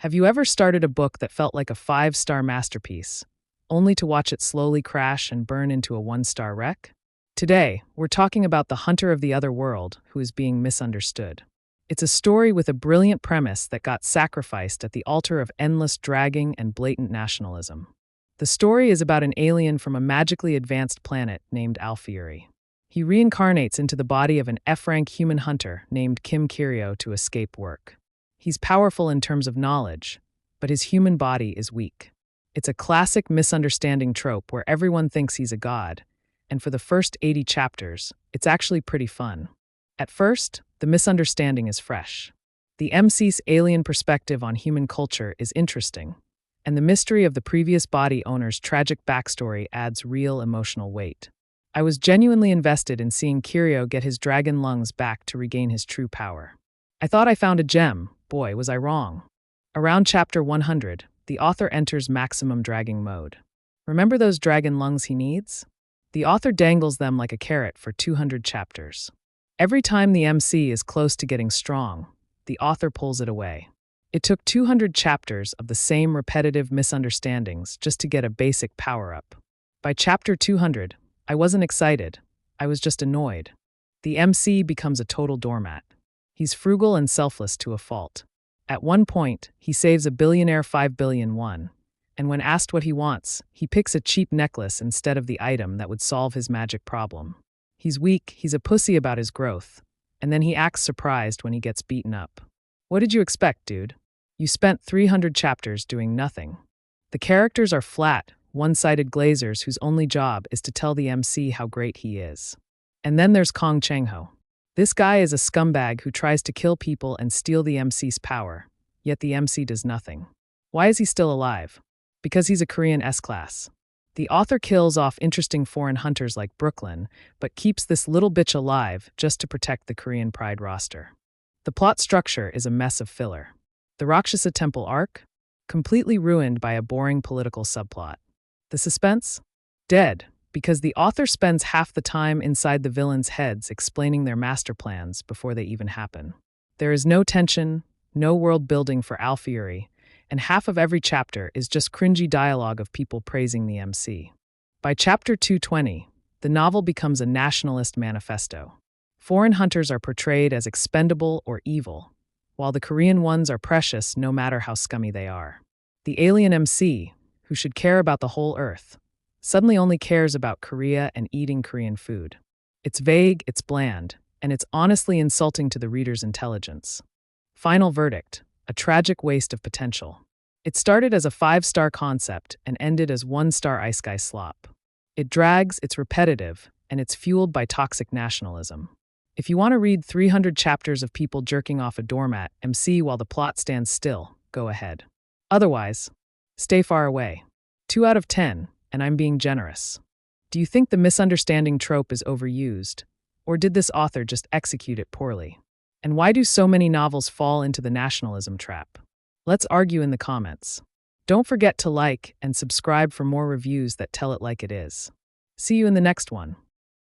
Have you ever started a book that felt like a five-star masterpiece, only to watch it slowly crash and burn into a one-star wreck? Today, we're talking about the hunter of the other world who is being misunderstood. It's a story with a brilliant premise that got sacrificed at the altar of endless dragging and blatant nationalism. The story is about an alien from a magically advanced planet named Alfieri. He reincarnates into the body of an F-rank human hunter named Kim Kiryeo to escape work. He's powerful in terms of knowledge, but his human body is weak. It's a classic misunderstanding trope where everyone thinks he's a god, and for the first 80 chapters, it's actually pretty fun. At first, the misunderstanding is fresh. The MC's alien perspective on human culture is interesting, and the mystery of the previous body owner's tragic backstory adds real emotional weight. I was genuinely invested in seeing Kiryeo get his dragon lungs back to regain his true power. I thought I found a gem. Boy, was I wrong. Around chapter 100, the author enters maximum dragging mode. Remember those dragon lungs he needs? The author dangles them like a carrot for 200 chapters. Every time the MC is close to getting strong, the author pulls it away. It took 200 chapters of the same repetitive misunderstandings just to get a basic power-up. By chapter 200, I wasn't excited. I was just annoyed. The MC becomes a total doormat. He's frugal and selfless to a fault. At one point, he saves a billionaire 5 billion won, and when asked what he wants, he picks a cheap necklace instead of the item that would solve his magic problem. He's weak, he's a pussy about his growth, and then he acts surprised when he gets beaten up. What did you expect, dude? You spent 300 chapters doing nothing. The characters are flat, one-sided glazers whose only job is to tell the MC how great he is. And then there's Kong Chang-ho. This guy is a scumbag who tries to kill people and steal the MC's power, yet the MC does nothing. Why is he still alive? Because he's a Korean S-class. The author kills off interesting foreign hunters like Brooklyn, but keeps this little bitch alive just to protect the Korean Pride roster. The plot structure is a mess of filler. The Rakshasa Temple arc? Completely ruined by a boring political subplot. The suspense? Dead, because the author spends half the time inside the villains' heads explaining their master plans before they even happen. There is no tension, no world building for Alfieri, and half of every chapter is just cringy dialogue of people praising the MC. By chapter 220, the novel becomes a nationalist manifesto. Foreign hunters are portrayed as expendable or evil, while the Korean ones are precious no matter how scummy they are. The alien MC, who should care about the whole Earth, suddenly only cares about Korea and eating Korean food. It's vague, it's bland, and it's honestly insulting to the reader's intelligence. Final verdict, a tragic waste of potential. It started as a 5-star concept and ended as 1-star ice guy slop. It drags, it's repetitive, and it's fueled by toxic nationalism. If you want to read 300 chapters of people jerking off a doormat MC while the plot stands still, go ahead. Otherwise, stay far away. 2 out of 10. And I'm being generous. Do you think the misunderstanding trope is overused, or did this author just execute it poorly? And why do so many novels fall into the nationalism trap? Let's argue in the comments. Don't forget to like and subscribe for more reviews that tell it like it is. See you in the next one.